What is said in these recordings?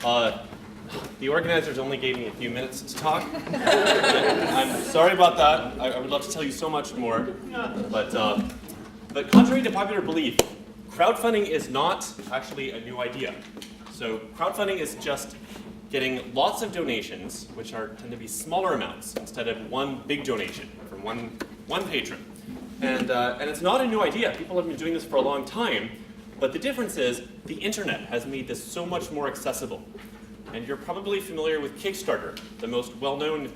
The organizers only gave me a few minutes to talk. I'm sorry about that. I would love to tell you so much more. But contrary to popular belief, crowdfunding is not actually a new idea. So crowdfunding is just getting lots of donations, which tend to be smaller amounts, instead of one big donation from one patron. And it's not a new idea. People have been doing this for a long time. But the difference is the internet has made this so much more accessible. And you're probably familiar with Kickstarter, the most well-known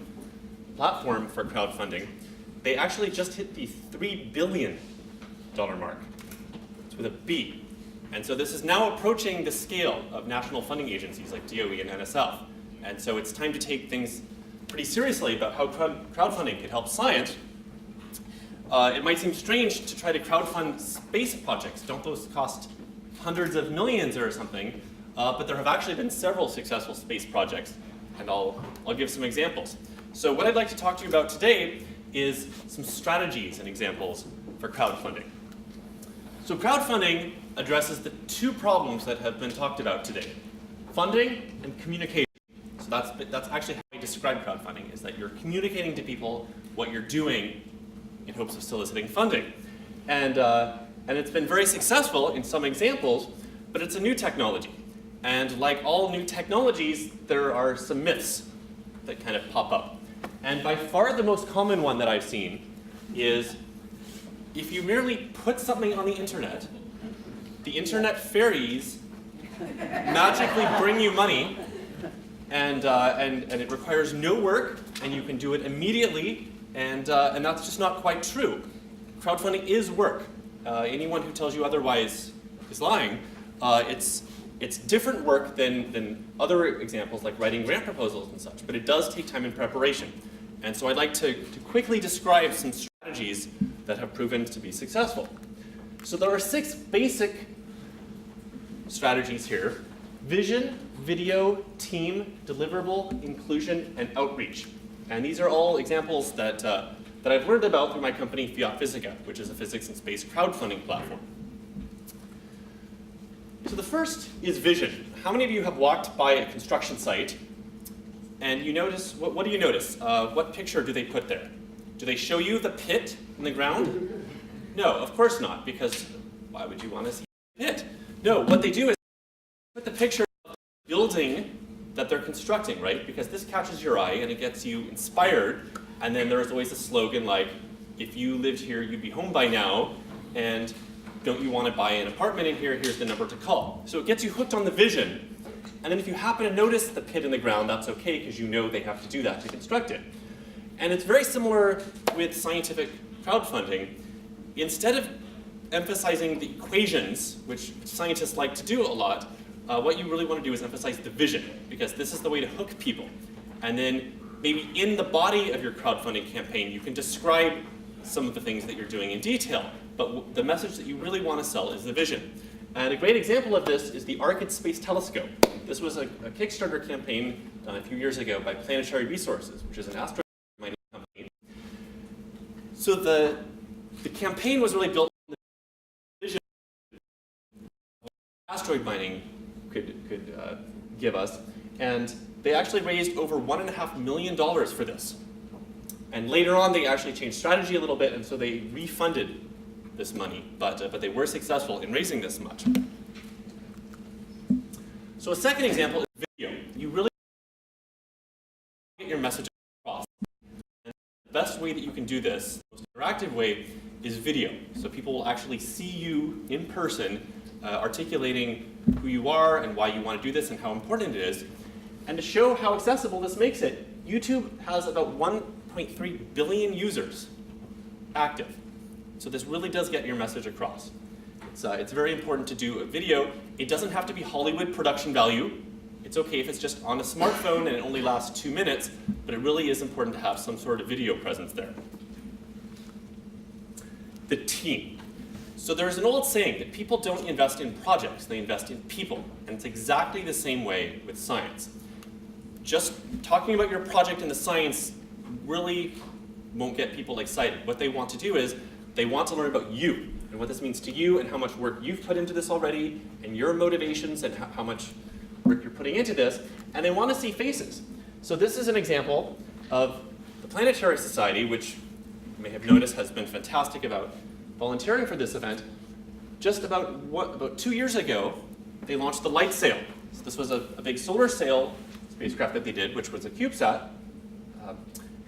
platform for crowdfunding. They actually just hit the $3 billion mark. It's with a B. And so this is now approaching the scale of national funding agencies like DOE and NSF. And so it's time to take things pretty seriously about how crowdfunding could help science. It might seem strange to try to crowdfund space projects. Don't those cost hundreds of millions or something? But there have actually been several successful space projects, and I'll give some examples. So what I'd like to talk to you about today is some strategies and examples for crowdfunding. So crowdfunding addresses the two problems that have been talked about today: funding and communication. So that's actually how I describe crowdfunding, is that you're communicating to people what you're doing in hopes of soliciting funding. And it's been very successful in some examples, but it's a new technology. And like all new technologies, there are some myths that kind of pop up. And by far the most common one that I've seen is if you merely put something on the internet fairies magically bring you money, and it requires no work, and you can do it immediately, and that's just not quite true. Crowdfunding is work. Anyone who tells you otherwise is lying. It's different work than other examples like writing grant proposals and such, but it does take time and preparation. And so I'd like to quickly describe some strategies that have proven to be successful. So there are 6 basic strategies here: vision, video, team, deliverable, inclusion, and outreach. And these are all examples that I've learned about through my company, Fiat Physica, which is a physics and space crowdfunding platform. So the first is vision. How many of you have walked by a construction site and you notice, what do you notice? What picture do they put there? Do they show you the pit in the ground? No, of course not, because why would you want to see the pit? No, what they do is put the picture of the building that they're constructing, right? Because this catches your eye and it gets you inspired. And then there's always a slogan like, if you lived here, you'd be home by now, and don't you want to buy an apartment in here? Here's the number to call. So it gets you hooked on the vision. And then if you happen to notice the pit in the ground, that's okay, because you know they have to do that to construct it. And it's very similar with scientific crowdfunding. Instead of emphasizing the equations, which scientists like to do a lot, what you really want to do is emphasize the vision, because this is the way to hook people. And then maybe in the body of your crowdfunding campaign, you can describe some of the things that you're doing in detail. But the message that you really want to sell is the vision. And a great example of this is the Arcid Space Telescope. This was a Kickstarter campaign done a few years ago by Planetary Resources, which is an asteroid mining company. So the campaign was really built on the vision of what asteroid mining could give us. And they actually raised over $1.5 million for this. And later on, they actually changed strategy a little bit, and so they refunded this money, but they were successful in raising this much. So a second example is video. You really get your message across. And the best way that you can do this, the most interactive way, is video. So people will actually see you in person, articulating who you are and why you want to do this and how important it is. And to show how accessible this makes it, YouTube has about 1.3 billion users active. So this really does get your message across. It's very important to do a video. It doesn't have to be Hollywood production value. It's okay if it's just on a smartphone and it only lasts 2 minutes, but it really is important to have some sort of video presence there. The team. So there's an old saying that people don't invest in projects, they invest in people. And it's exactly the same way with science. Just talking about your project and the science really won't get people excited. What they want to do is they want to learn about you and what this means to you and how much work you've put into this already and your motivations and how much work you're putting into this, and they want to see faces. So this is an example of the Planetary Society, which you may have noticed has been fantastic about volunteering for this event. Just about 2 years ago, they launched the Light Sail. So this was a big solar sail spacecraft that they did, which was a CubeSat.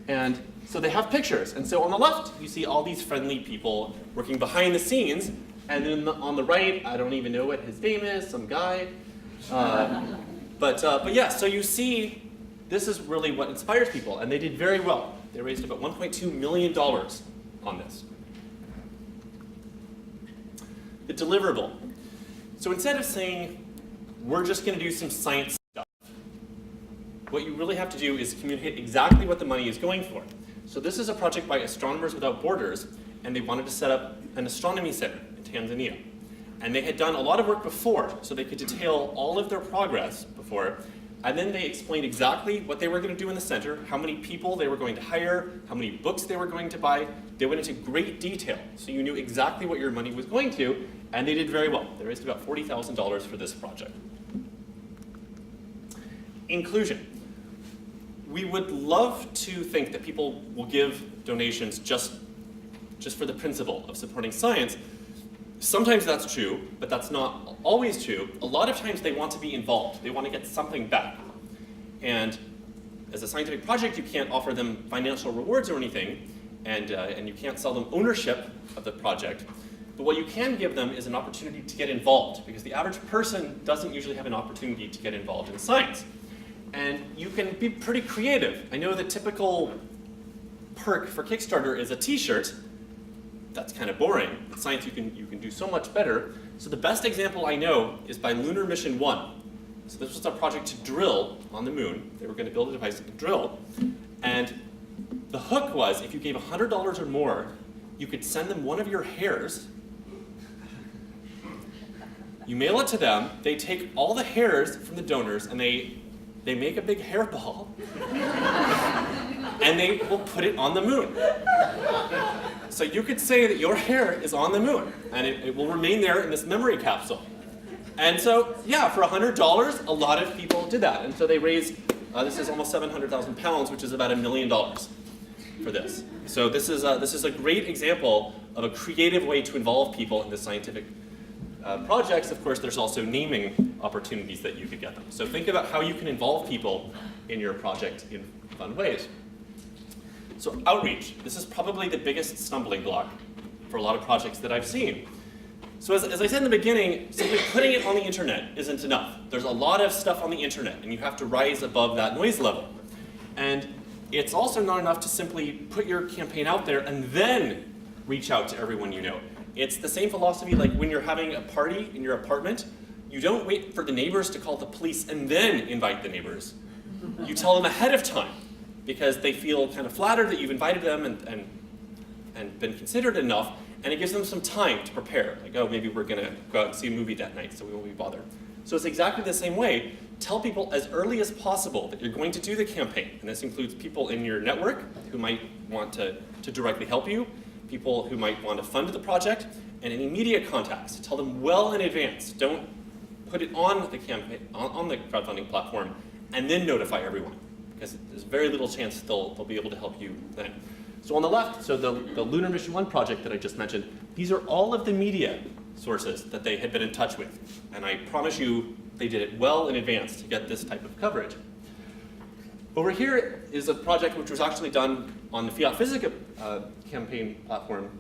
And so they have pictures. And so on the left, you see all these friendly people working behind the scenes. And then on the right, I don't even know what his name is, some guy. But yeah, so you see, this is really what inspires people. And they did very well. They raised about $1.2 million on this. The deliverable. So instead of saying, we're just going to do some science stuff, what you really have to do is communicate exactly what the money is going for. So this is a project by Astronomers Without Borders, and they wanted to set up an astronomy center in Tanzania. And they had done a lot of work before, so they could detail all of their progress before, and then they explained exactly what they were going to do in the center, how many people they were going to hire, how many books they were going to buy. They went into great detail, so you knew exactly what your money was going to, and they did very well. They raised about $40,000 for this project. Inclusion. We would love to think that people will give donations just for the principle of supporting science. Sometimes that's true, but that's not always true. A lot of times they want to be involved. They want to get something back. And as a scientific project, you can't offer them financial rewards or anything, and you can't sell them ownership of the project. But what you can give them is an opportunity to get involved, because the average person doesn't usually have an opportunity to get involved in science. And you can be pretty creative. I know the typical perk for Kickstarter is a t-shirt. That's kind of boring. In science, you can do so much better. So the best example I know is by Lunar Mission 1. So this was a project to drill on the moon. They were going to build a device that could drill. And the hook was, if you gave $100 or more, you could send them one of your hairs. You mail it to them. They take all the hairs from the donors, and they make a big hairball. And they will put it on the moon. So you could say that your hair is on the moon, and it will remain there in this memory capsule. And so, yeah, for $100, a lot of people did that. And so they raised, this is almost 700,000 pounds, which is about $1 million for this. So this is a great example of a creative way to involve people in the scientific projects. Of course, there's also naming opportunities that you could get them. So think about how you can involve people in your project in fun ways. So outreach. This is probably the biggest stumbling block for a lot of projects that I've seen. So as I said in the beginning, simply putting it on the internet isn't enough. There's a lot of stuff on the internet, and you have to rise above that noise level. And it's also not enough to simply put your campaign out there and then reach out to everyone you know. It's the same philosophy like when you're having a party in your apartment. You don't wait for the neighbors to call the police and then invite the neighbors. You tell them ahead of time, because they feel kind of flattered that you've invited them and been considered enough, and it gives them some time to prepare. Like, oh, maybe we're going to go out and see a movie that night, so we won't be bothered. So it's exactly the same way. Tell people as early as possible that you're going to do the campaign, and this includes people in your network who might want to directly help you, people who might want to fund the project, and any media contacts. Tell them well in advance. Don't put it on the campaign, on the crowdfunding platform, and then notify everyone, because there's very little chance they'll be able to help you then. So on the left, so the Lunar Mission 1 project that I just mentioned, these are all of the media sources that they had been in touch with. And I promise you, they did it well in advance to get this type of coverage. Over here is a project which was actually done on the Fiat Physica campaign platform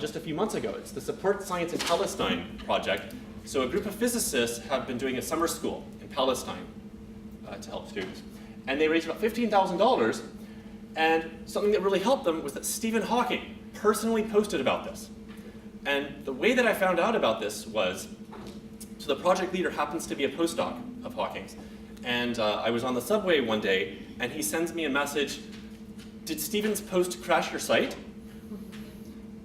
just a few months ago. It's the Support Science in Palestine project. So a group of physicists have been doing a summer school in Palestine to help students. And they raised about $15,000. And something that really helped them was that Stephen Hawking personally posted about this. And the way that I found out about this was, so the project leader happens to be a postdoc of Hawking's. And I was on the subway one day, and he sends me a message, "Did Stephen's post crash your site?"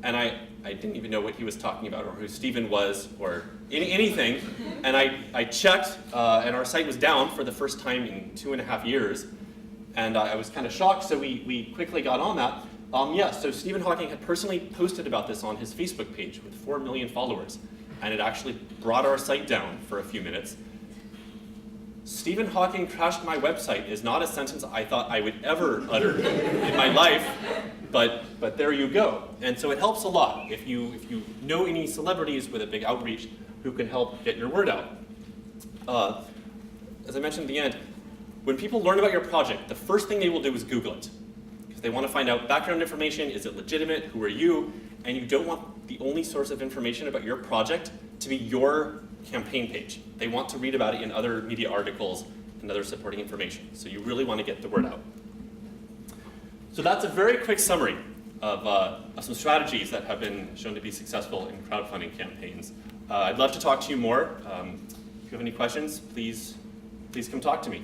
And I didn't even know what he was talking about, or who Stephen was, or anything. And I checked, and our site was down for the first time in 2.5 years. And I was kind of shocked, so we quickly got on that. So Stephen Hawking had personally posted about this on his Facebook page with 4 million followers. And it actually brought our site down for a few minutes. Stephen Hawking crashed my website is not a sentence I thought I would ever utter in my life, but there you go. And so it helps a lot if you know any celebrities with a big outreach who can help get your word out. As I mentioned at the end, when people learn about your project, the first thing they will do is Google it. Because they want to find out background information, is it legitimate, who are you, and you don't want the only source of information about your project to be your campaign page. They want to read about it in other media articles and other supporting information. So you really want to get the word out. So that's a very quick summary of some strategies that have been shown to be successful in crowdfunding campaigns. I'd love to talk to you more. If you have any questions, please come talk to me.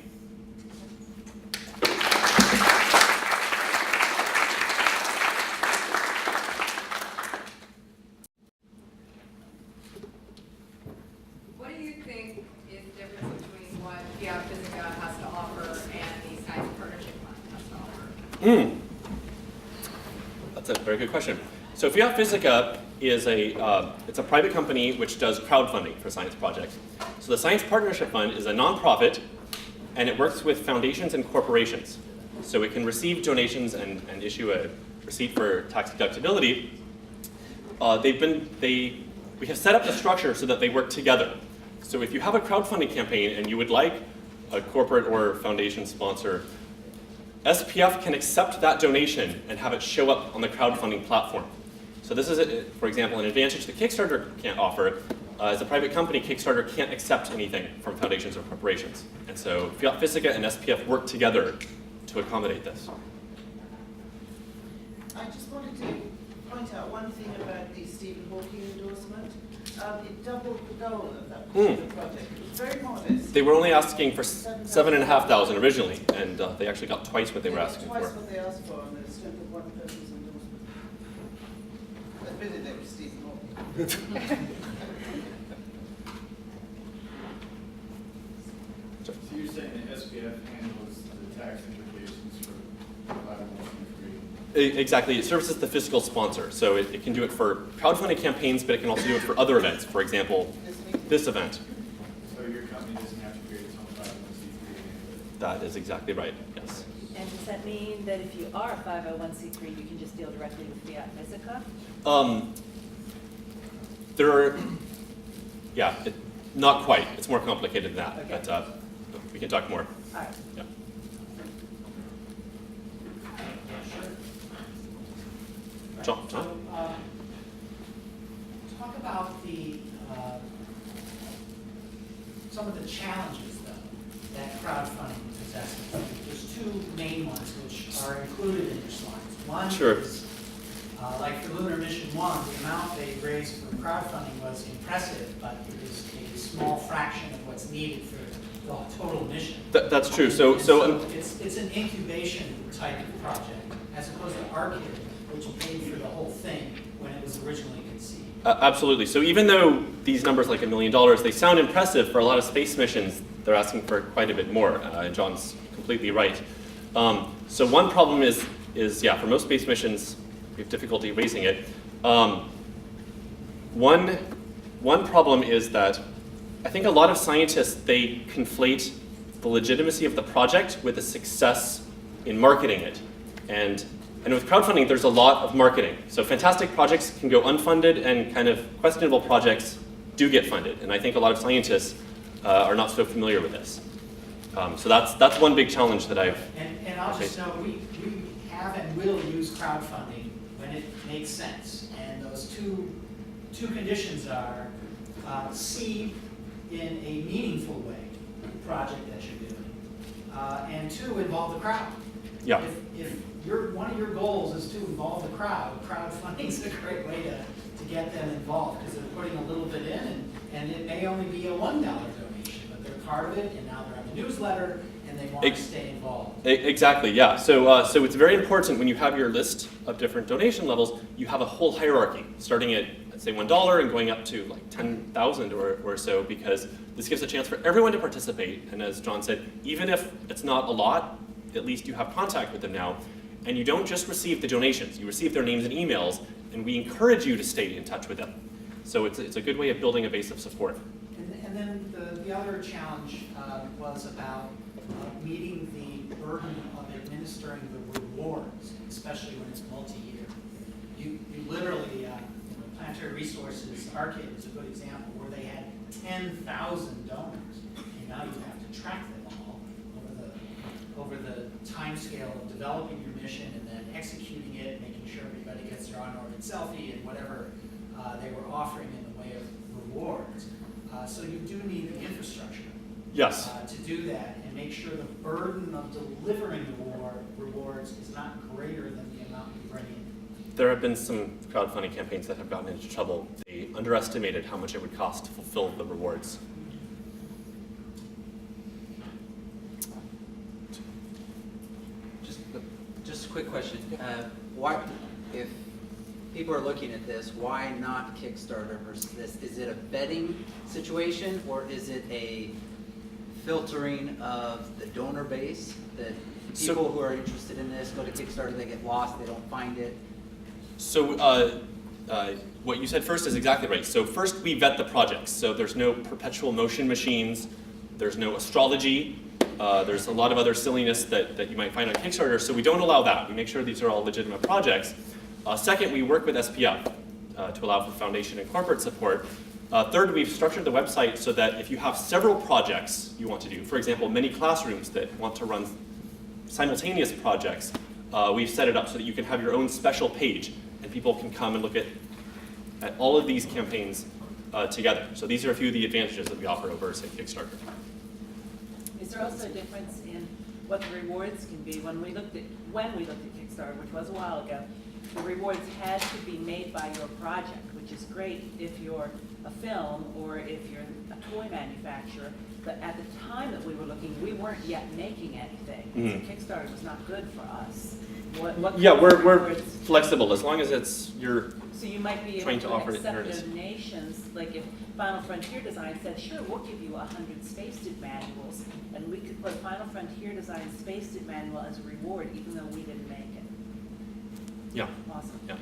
What do you think is the difference between what Fiat Physica has to offer and the Science Partnership Fund has to offer? That's a very good question. So Fiat Physica is it's a private company which does crowdfunding for science projects. So the Science Partnership Fund is a nonprofit, and it works with foundations and corporations. So it can receive donations and issue a receipt for tax deductibility. We have set up the structure so that they work together. So if you have a crowdfunding campaign and you would like a corporate or foundation sponsor, SPF can accept that donation and have it show up on the crowdfunding platform. So this is, for example, an advantage that Kickstarter can't offer. As a private company, Kickstarter can't accept anything from foundations or corporations. And so Fiat Physica and SPF work together to accommodate this. I just wanted to point out one thing about the Stephen Hawking endorsement. It doubled the goal of that particular project. It was very modest. They were only asking for 7,500 originally, and they actually got twice what they were asking for. Twice what they asked for on the strength of one person's endorsement. Admitted it was Stephen Hawking. So you're saying that SPF handles the tax implications for 501c3? Exactly. It serves as the fiscal sponsor. So it can do it for crowdfunding campaigns, but it can also do it for other events. For example, this event. So your company doesn't have to create its own 501c3? That is exactly right, yes. And does that mean that if you are a 501c3, you can just deal directly with Fiat Physica? Not quite. It's more complicated than that. Okay. But we can talk more. All right. Yeah. John? So, talk about the some of the challenges, though, that crowdfunding possesses. There's two main ones which are included in your slides. One Sure. is, like for Lunar Mission 1, the amount they raised for crowdfunding was impressive, but it is a small fraction of what's needed for the total mission. That's true. It's an incubation type of project, as opposed to Arcade, which paid for the whole thing when it was originally conceived. Absolutely. So even though these numbers, like $1 million, they sound impressive for a lot of space missions, they're asking for quite a bit more. And John's completely right. So one problem is for most space missions, we have difficulty raising it. One problem is that I think a lot of scientists, they conflate the legitimacy of the project with the success in marketing it. And with crowdfunding, there's a lot of marketing. So fantastic projects can go unfunded, and kind of questionable projects do get funded. And I think a lot of scientists are not so familiar with this. So that's one big challenge that I've And I'll just note, we have and will use crowdfunding when it makes sense. And those two conditions are seed in a meaningful way the project that you're doing, and two, involve the crowd. Yeah. If one of your goals is to involve the crowd, crowdfunding is a great way to get them involved, because they're putting a little bit in, and it may only be a $1 donation, but they're part of it, and now they're on the newsletter, and they want to stay involved. Exactly, yeah. So it's very important when you have your list of different donation levels, you have a whole hierarchy, starting at, let's say, $1 and going up to like 10,000 or so, because this gives a chance for everyone to participate. And as John said, even if it's not a lot, at least you have contact with them now. And you don't just receive the donations, you receive their names and emails, and we encourage you to stay in touch with them. So it's a good way of building a base of support. And then the other challenge was about meeting the burden of administering the rewards, especially when it's multi-year. You literally, Planetary Resources Arcade is a good example where they had 10,000 donors, and now you have to track them all over the time scale of developing your mission and then executing it, making sure everybody gets their on-orbit selfie and whatever they were offering in the way of rewards. So you do need the infrastructure Yes. to do that and make sure the burden of delivering the rewards is not greater than the amount you bring in. There have been some crowdfunding campaigns that have gotten into trouble. They underestimated how much it would cost to fulfill the rewards. Just a quick question. Why, if people are looking at this, why not Kickstarter versus this? Is it a vetting situation, or is it a filtering of the donor base that people who are interested in this go to Kickstarter, they get lost, they don't find it? So what you said first is exactly right. So first we vet the projects. So there's no perpetual motion machines, there's no astrology, there's a lot of other silliness that you might find on Kickstarter, so we don't allow that. We make sure these are all legitimate projects. Second, we work with SPF to allow for foundation and corporate support. Third, we've structured the website so that if you have several projects you want to do, for example, many classrooms that want to run simultaneous projects, we've set it up so that you can have your own special page and people can come and look at all of these campaigns together. So these are a few of the advantages that we offer over, say, Kickstarter. Is there also a difference in what the rewards can be? When we looked at Kickstarter, which was a while ago, the rewards had to be made by your project, which is great if you're a film or if you're a toy manufacturer. But at the time that we were looking, we weren't yet making anything. Mm-hmm. So Kickstarter was not good for us. What Yeah, kind of we're rewards- flexible as long as it's your. So you might be trying able to to offer it accept in earnest. donations, like if Final Frontier Design said, sure, we'll give you 100 space-did manuals, and we could put Final Frontier Design space-did manual as a reward, even though we didn't make it. Yeah. Awesome. Yeah.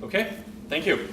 Okay. Thank you.